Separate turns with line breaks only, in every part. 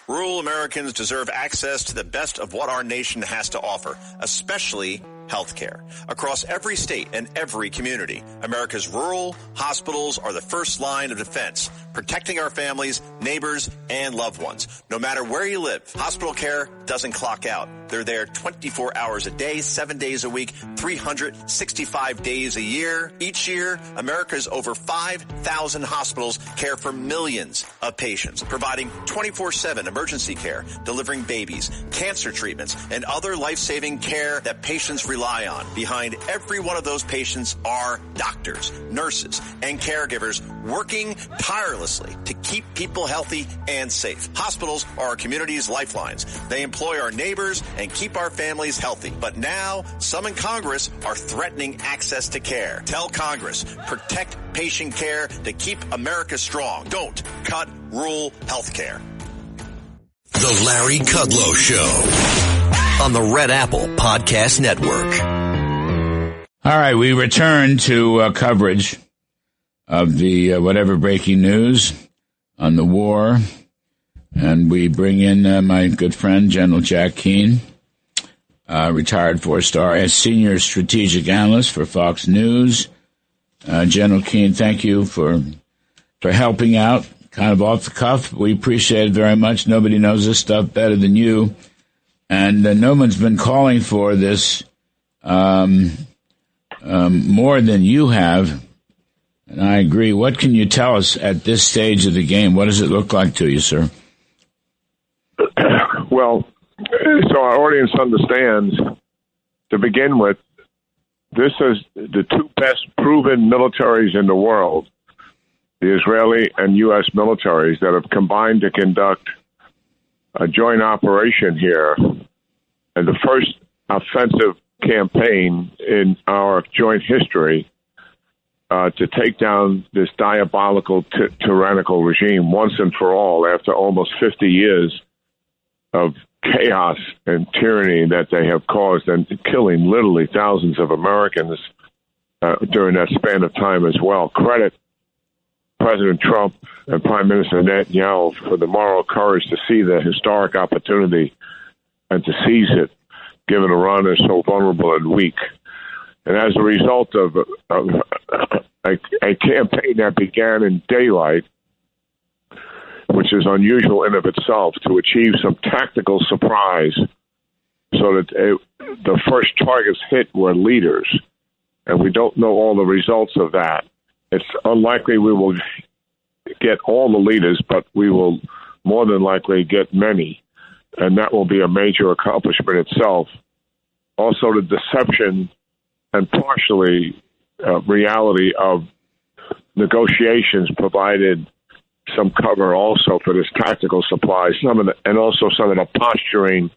Rural Americans deserve access to the best of what our nation has to offer, especially health care. Across every state and every community, America's rural hospitals are the first line of defense, protecting our families, neighbors, and loved ones. No matter where you live, hospital care doesn't clock out. They're there 24 hours a day, 7 days a week, 365 days a year. Each year, America's over 5,000 hospitals care for millions of patients, providing 24/7 emergency care, delivering babies, cancer treatments, and other life-saving care that patients rely on. Behind every one of those patients are doctors, nurses, and caregivers working tirelessly to keep people healthy and safe. Hospitals are our community's lifelines. They employ our neighbors and keep our families healthy. But now, some in Congress are threatening access to care. Tell Congress, protect patient care to keep America strong. Don't cut rural health care.
The Larry Kudlow Show on the Red Apple Podcast Network.
All right, we return to coverage of the whatever breaking news on the war, and we bring in my good friend, General Jack Keane, retired four-star as senior strategic analyst for Fox News. General Keane, thank you for helping out. Kind of off the cuff. We appreciate it very much. Nobody knows this stuff better than you. And no one's been calling for this more than you have. And I agree. What can you tell us at this stage of the game? What does it look like to you, sir?
Well, so our audience understands, to begin with, this is the two best proven militaries in the world, the Israeli and U.S. militaries, that have combined to conduct a joint operation here, and the first offensive campaign in our joint history to take down this diabolical, tyrannical regime once and for all, after almost 50 years of chaos and tyranny that they have caused, and killing literally thousands of Americans during that span of time as well. Credit President Trump and Prime Minister Netanyahu for the moral courage to see the historic opportunity and to seize it, given Iran is so vulnerable and weak. And as a result of a campaign that began in daylight, which is unusual in of itself, to achieve some tactical surprise so that the first targets hit were leaders. And we don't know all the results of that. It's unlikely we will get all the leaders, but we will more than likely get many. And that will be a major accomplishment itself. Also, the deception and partially reality of negotiations provided some cover also for this tactical supply, and also some of the posturing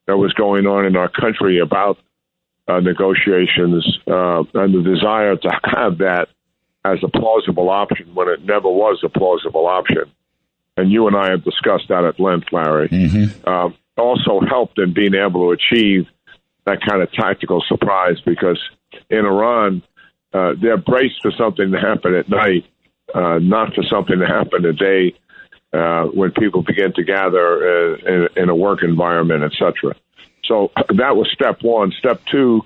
that was going on in our country about negotiations and the desire to have that as a plausible option when it never was a plausible option. And you and I have discussed that at length, Larry. Mm-hmm. Also helped in being able to achieve that kind of tactical surprise, because in Iran, they're braced for something to happen at night, not for something to happen today when people begin to gather in a work environment, etc. So that was step one. Step two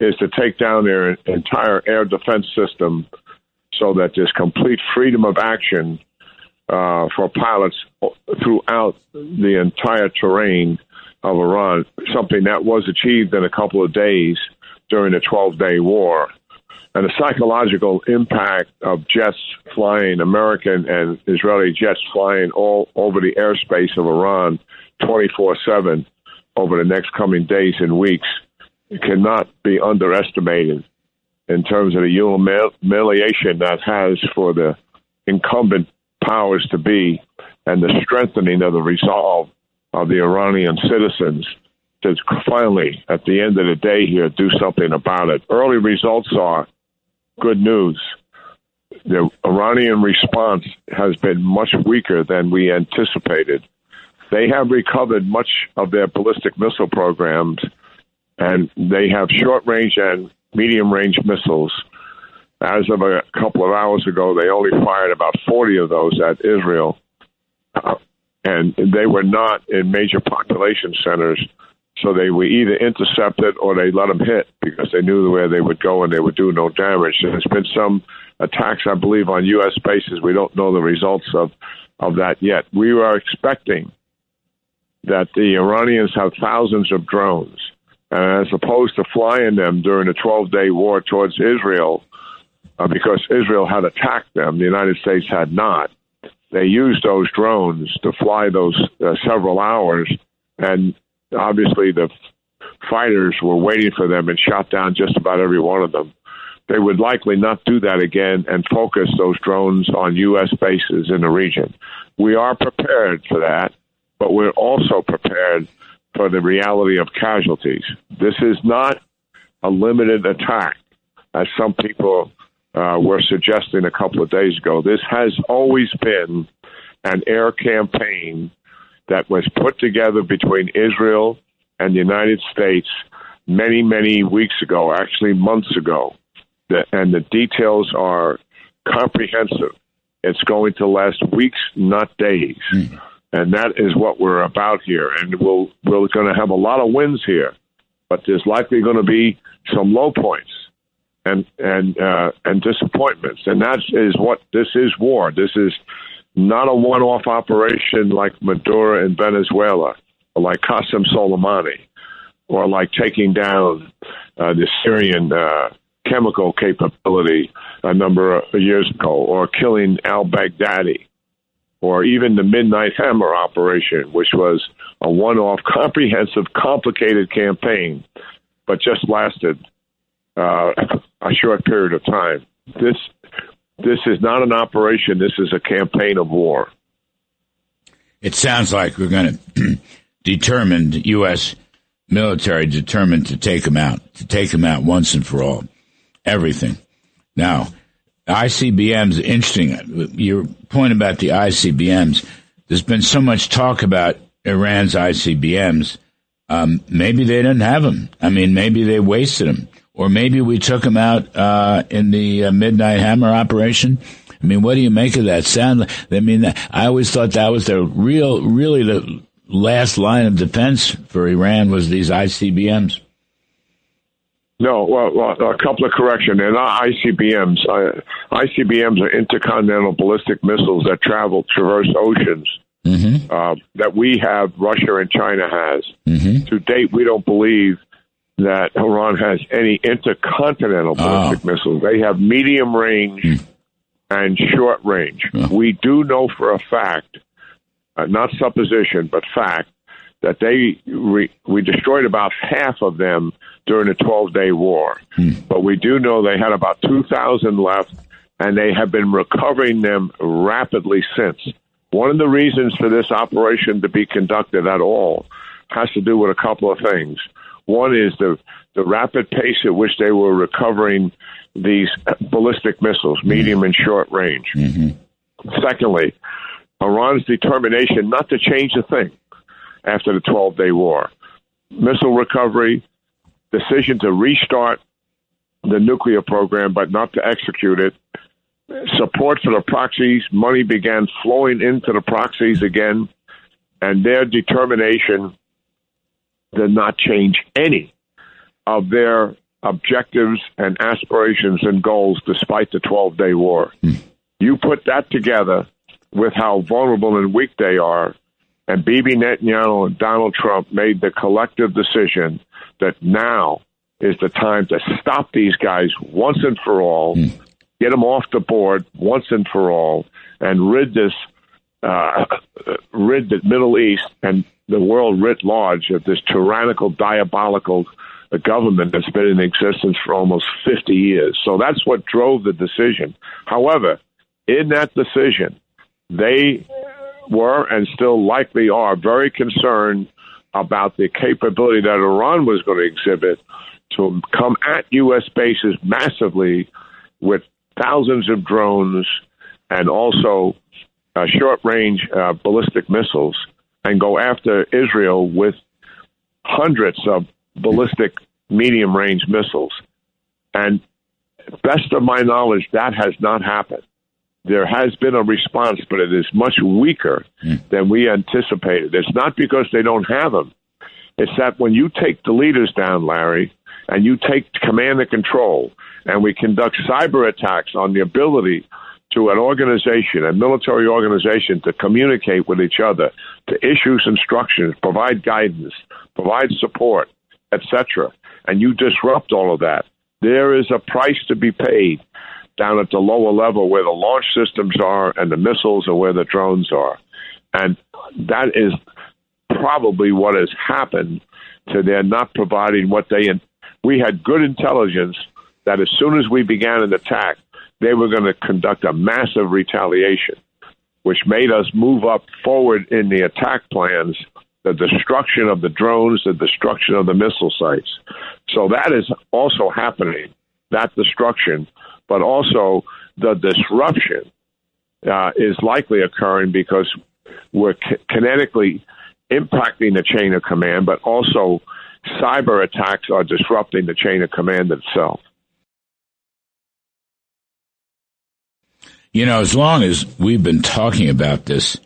is to take down their entire air defense system so that there's complete freedom of action for pilots throughout the entire terrain of Iran, something that was achieved in a couple of days during the 12-day war. And the psychological impact of jets flying, American and Israeli jets flying all over the airspace of Iran 24/7 over the next coming days and weeks cannot be underestimated in terms of the humiliation that has for the incumbent powers to be, and the strengthening of the resolve of the Iranian citizens to finally, at the end of the day here, do something about it. Early results are good news. The Iranian response has been much weaker than we anticipated. They have recovered much of their ballistic missile programs, and they have short-range and medium-range missiles. As of a couple of hours ago, they only fired about 40 of those at Israel. and they were not in major population centers. So they were either intercepted or they let them hit because they knew where they would go and they would do no damage. And there's been some attacks, I believe, on U.S. bases. We don't know the results of that yet. We are expecting that the Iranians have thousands of drones. And as opposed to flying them during the 12-day war towards Israel, because Israel had attacked them, the United States had not, they used those drones to fly those several hours, and obviously the fighters were waiting for them and shot down just about every one of them. They would likely not do that again and focus those drones on U.S. bases in the region. We are prepared for that, but we're also prepared for the reality of casualties. This is not a limited attack, as some people were suggesting a couple of days ago. This has always been an air campaign that was put together between Israel and the United States many, many weeks ago, actually months ago. And the details are comprehensive. It's going to last weeks, not days. And that is what we're about here. And we're going to have a lot of wins here, but there's likely going to be some low points and disappointments. And that is what this is. War. This is not a one-off operation like Maduro in Venezuela, or like Qasem Soleimani, or like taking down the Syrian chemical capability a number of years ago, or killing al-Baghdadi, or even the Midnight Hammer operation, which was a one-off, comprehensive, complicated campaign, but just lasted a short period of time. This is not an operation. This is a campaign of war.
It sounds like we're going to the U.S. military determined to take them out once and for all. Everything. Now, ICBMs, interesting. Your point about the ICBMs, there's been so much talk about Iran's ICBMs. Maybe they didn't have them. I mean, maybe they wasted them. Or maybe we took them out in the Midnight Hammer operation. I mean, what do you make of that? I always thought that was really the last line of defense for Iran was these ICBMs.
No, well, a couple of corrections. They're not ICBMs. ICBMs are intercontinental ballistic missiles that traverse oceans that we have, Russia and China has. To date, we don't believe that Iran has any intercontinental ballistic missiles. They have medium range and short range. We do know for a fact, not supposition, but fact, that we destroyed about half of them during the 12-day war. But we do know they had about 2,000 left, and they have been recovering them rapidly since. One of the reasons for this operation to be conducted at all has to do with a couple of things. One is the rapid pace at which they were recovering these ballistic missiles, medium and short range. Secondly, Iran's determination not to change a thing after the 12-day war. Missile recovery, decision to restart the nuclear program but not to execute it, support for the proxies, money began flowing into the proxies again, and their determination to not change any of their objectives and aspirations and goals despite the 12-day war. You put that together with how vulnerable and weak they are, and Bibi Netanyahu and Donald Trump made the collective decision that now is the time to stop these guys once and for all, get them off the board once and for all, and rid the Middle East and the world writ large of this tyrannical, diabolical government that's been in existence for almost 50 years. So that's what drove the decision. However, in that decision, they were and still likely are very concerned about the capability that Iran was going to exhibit to come at U.S. bases massively with thousands of drones and also short-range ballistic missiles, and go after Israel with hundreds of ballistic medium-range missiles. And best of my knowledge, that has not happened. there has been a response, but it is much weaker than we anticipated. It's not because they don't have them. It's that when you take the leaders down, Larry, and you take command and control, and we conduct cyber attacks on the ability to an organization, a military organization, to communicate with each other, to issue instructions, provide guidance, provide support, etc., and you disrupt all of that, there is a price to be paid down at the lower level where the launch systems are and the missiles and where the drones are. And that is probably what has happened to their not providing what they... We had good intelligence that as soon as we began an attack, they were going to conduct a massive retaliation, which made us move up forward in the attack plans, the destruction of the drones, the destruction of the missile sites. So that is also happening, that destruction, but also the disruption is likely occurring because we're kinetically impacting the chain of command, but also cyber attacks are disrupting the chain of command itself.
You know, as long as we've been talking about this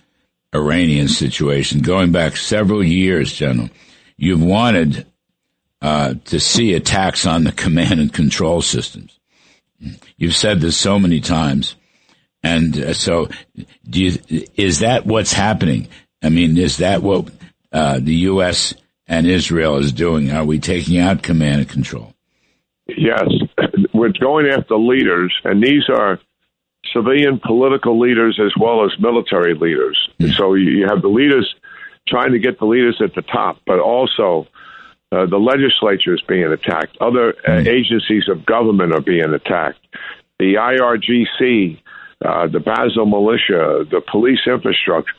Iranian situation, going back several years, General, you've wanted to see attacks on the command and control systems. You've said this so many times. And so is that what's happening? I mean, is that what the U.S. and Israel is doing? Are we taking out command and control?
Yes. We're going after leaders, and these are civilian political leaders as well as military leaders. So you have the leaders trying to get the leaders at the top, but also the legislature is being attacked. Other agencies of government are being attacked. The IRGC, the Basel militia, the police infrastructure,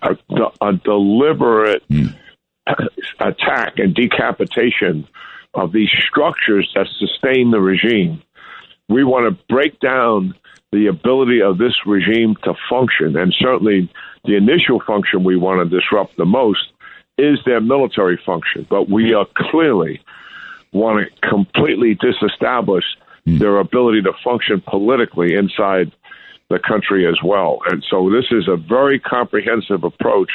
a deliberate attack and decapitation of these structures that sustain the regime. We want to break down the ability of this regime to function, and certainly the initial function we want to disrupt the most is their military function. But we are clearly want to completely disestablish their ability to function politically inside the country as well. And so this is a very comprehensive approach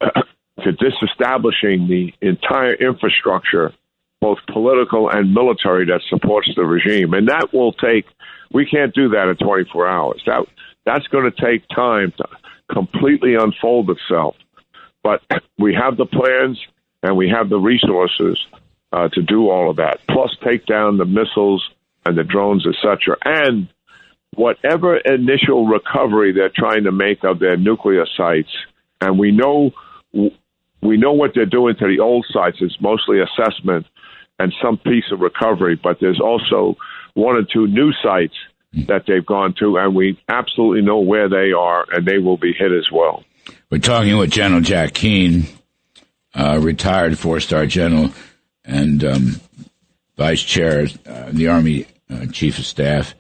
to disestablishing the entire infrastructure, both political and military, that supports the regime. And that will take, we can't do that in 24 hours. That's going to take time to completely unfold itself. But we have the plans and we have the resources to do all of that, plus take down the missiles and the drones, etc. And whatever initial recovery they're trying to make of their nuclear sites, and we know what they're doing to the old sites. It's mostly assessment and some piece of recovery, but there's also one or two new sites that they've gone to, and we absolutely know where they are, and they will be hit as well.
We're talking with General Jack Keane, retired four-star general and vice chair, the Army Chief of Staff,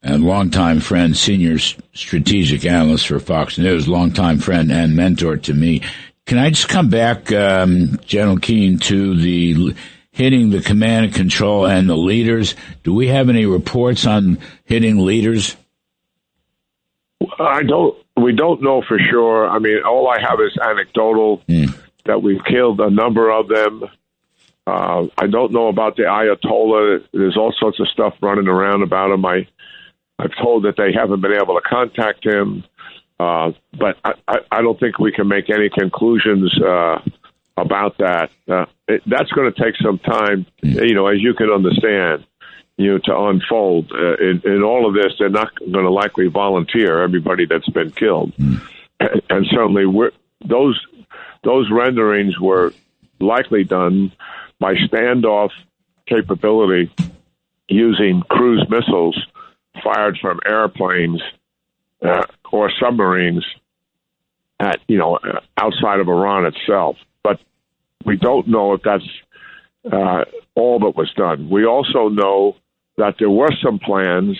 and longtime friend, senior strategic analyst for Fox News, longtime friend and mentor to me. Can I just come back, General Keane, to the hitting the command and control and the leaders? Do we have any reports on hitting leaders?
We don't know for sure. I mean, all I have is anecdotal that we've killed a number of them. I don't know about the Ayatollah. There's all sorts of stuff running around about him. I've told that they haven't been able to contact him. But I don't think we can make any conclusions about that. That's going to take some time, as you can understand, to unfold. In all of this, they're not going to likely volunteer, everybody that's been killed. And certainly those renderings were likely done by standoff capability using cruise missiles fired from airplanes or submarines at, outside of Iran itself. But we don't know if that's all that was done. We also know that there were some plans,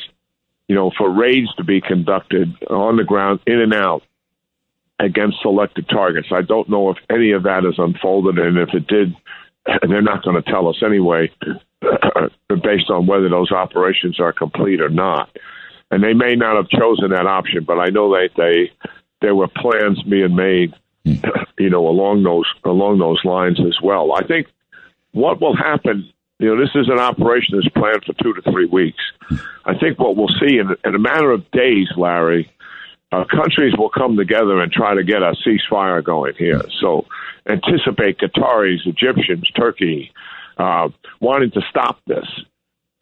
for raids to be conducted on the ground, in and out, against selected targets. I don't know if any of that is unfolded, and if it did, they're not going to tell us anyway, based on whether those operations are complete or not. And they may not have chosen that option, but I know that there were plans being made, along those lines as well. I think what will happen, this is an operation that's planned for 2 to 3 weeks. I think what we'll see in a matter of days, Larry, countries will come together and try to get a ceasefire going here. So anticipate Qataris, Egyptians, Turkey, wanting to stop this.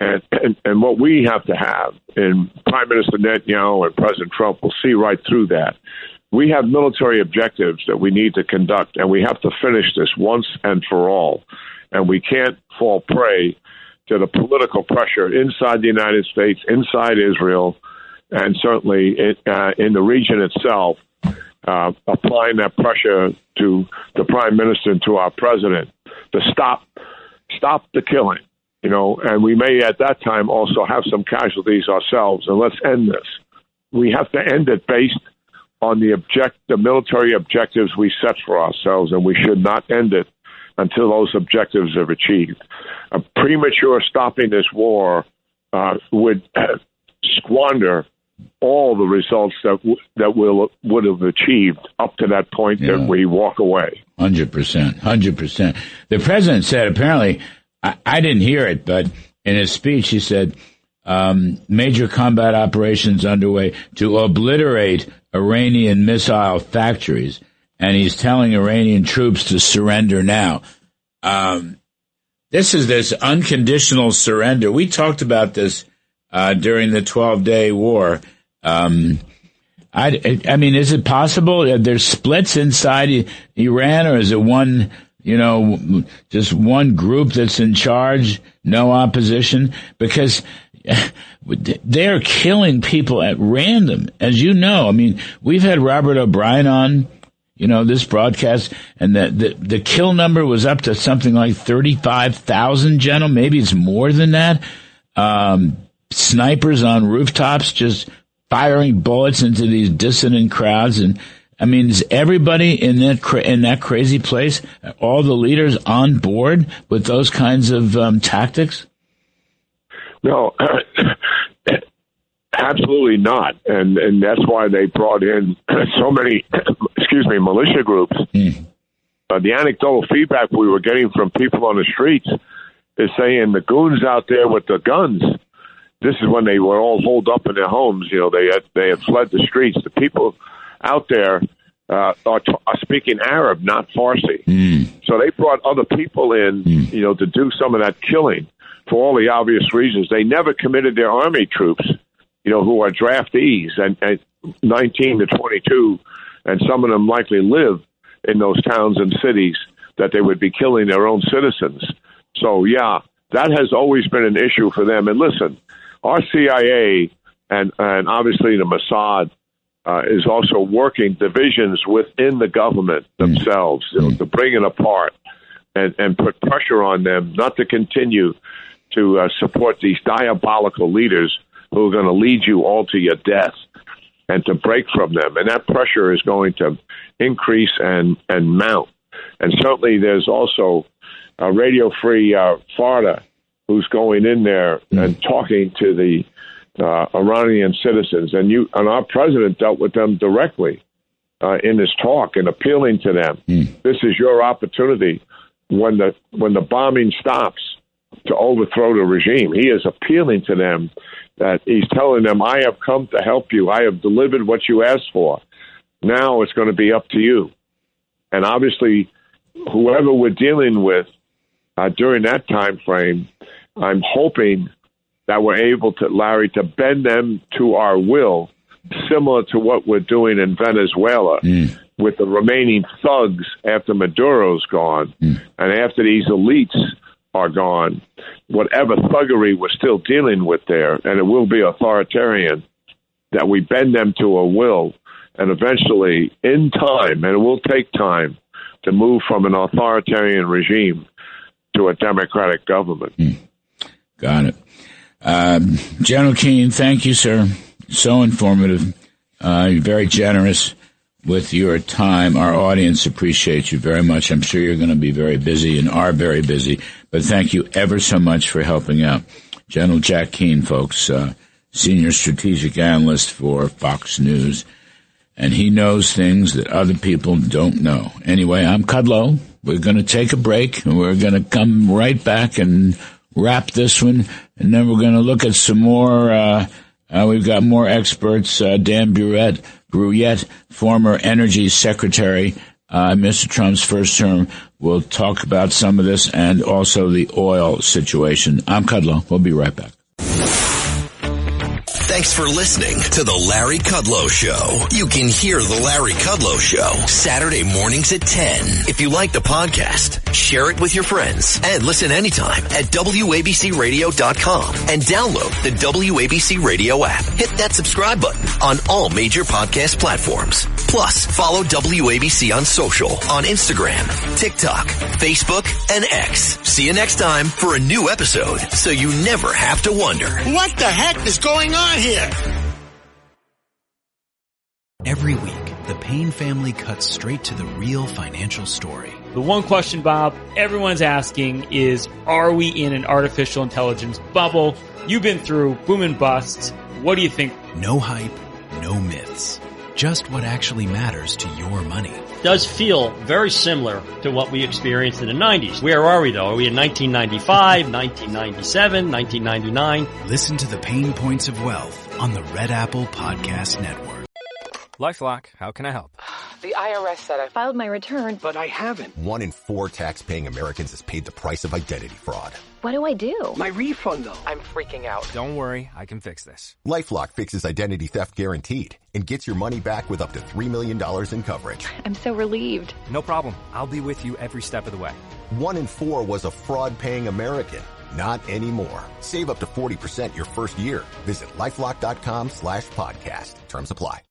And what we have to have, and Prime Minister Netanyahu and President Trump will see right through that. We have military objectives that we need to conduct, and we have to finish this once and for all. And we can't fall prey to the political pressure inside the United States, inside Israel, and certainly in the region itself, applying that pressure to the Prime Minister and to our President to stop the killing. And we may at that time also have some casualties ourselves, and let's end this. We have to end it based on the military objectives we set for ourselves, and we should not end it until those objectives are achieved. A premature stopping this war would squander all the results that would have achieved up to that point that we walk away.
100%. The president said, apparently, I didn't hear it, but in his speech he said, major combat operations underway to obliterate Iranian missile factories, and he's telling Iranian troops to surrender now. This is this unconditional surrender. We talked about this during the 12-day war. I mean, is it possible there's splits inside Iran, or is it one, just one group that's in charge, no opposition? Because they're killing people at random, as you know. I mean, we've had Robert O'Brien on, this broadcast, and the kill number was up to something like 35,000, General. Maybe it's more than that. Snipers on rooftops just firing bullets into these dissident crowds. And I mean, is everybody in that crazy place, all the leaders on board with those kinds of tactics?
No, absolutely not. And that's why they brought in so many, militia groups. The anecdotal feedback we were getting from people on the streets is saying the goons out there with the guns, this is when they were all holed up in their homes. They had fled the streets. The people out there are speaking Arab, not Farsi. So they brought other people in, to do some of that killing for all the obvious reasons. They never committed their army troops, who are draftees and 19 to 22, and some of them likely live in those towns and cities, that they would be killing their own citizens. So, yeah, that has always been an issue for them. And listen, our CIA and obviously the Mossad is also working divisions within the government themselves to bring it apart and put pressure on them not to continue to support these diabolical leaders who are going to lead you all to your death, and to break from them. And that pressure is going to increase and mount. And certainly there's also Radio Free Florida, who's going in there and talking to the Iranian citizens. And our president dealt with them directly in his talk and appealing to them. This is your opportunity when the bombing stops to overthrow the regime. He is appealing to them, that he's telling them, I have come to help you. I have delivered what you asked for. Now it's going to be up to you. And obviously, whoever we're dealing with during that time frame, I'm hoping that we're able to, Larry, to bend them to our will, similar to what we're doing in Venezuela with the remaining thugs after Maduro's gone and after these elites are gone. Whatever thuggery we're still dealing with there, and it will be authoritarian, that we bend them to a will, and eventually, in time, and it will take time, to move from an authoritarian regime to a democratic government.
Got it. General Keane, thank you, sir. So informative. You're very generous with your time. Our audience appreciates you very much. I'm sure you're going to be very busy and are very busy, but thank you ever so much for helping out. General Jack Keane, folks, senior strategic analyst for Fox News, and he knows things that other people don't know. Anyway, I'm Kudlow. We're going to take a break, and we're going to come right back and wrap this one, and then we're going to look at some more. We've got more experts. Dan Brouillette, former energy secretary, Mr. Trump's first term, will talk about some of this and also the oil situation. I'm Kudlow. We'll be right back.
Thanks for listening to The Larry Kudlow Show. You can hear The Larry Kudlow Show Saturday mornings at 10. If you like the podcast, share it with your friends and listen anytime at WABCRadio.com and download the WABC Radio app. Hit that subscribe button on all major podcast platforms. Plus, follow WABC on social on Instagram, TikTok, Facebook, and X. See you next time for a new episode so you never have to wonder.
What the heck is going on here?
Every week, the Payne family cuts straight to the real financial story.
The one question, Bob, everyone's asking is, are we in an artificial intelligence bubble? You've been through boom and bust. What do you think?
No hype, no myths. Just what actually matters to your money.
Does feel very similar to what we experienced in the 90s. Where are we, though? Are we in 1995, 1997, 1999?
Listen to the Pain Points of Wealth on the Red Apple Podcast Network.
LifeLock, how can I help?
The IRS said I filed my return,
but I haven't.
1 in 4 tax-paying Americans has paid the price of identity fraud.
What do I do?
My refund, though.
I'm freaking out.
Don't worry, I can fix this.
LifeLock fixes identity theft guaranteed and gets your money back with up to $3 million in coverage.
I'm so relieved.
No problem. I'll be with you every step of the way.
1 in 4 was a fraud-paying American. Not anymore. Save up to 40% your first year. Visit LifeLock.com/podcast. Terms apply.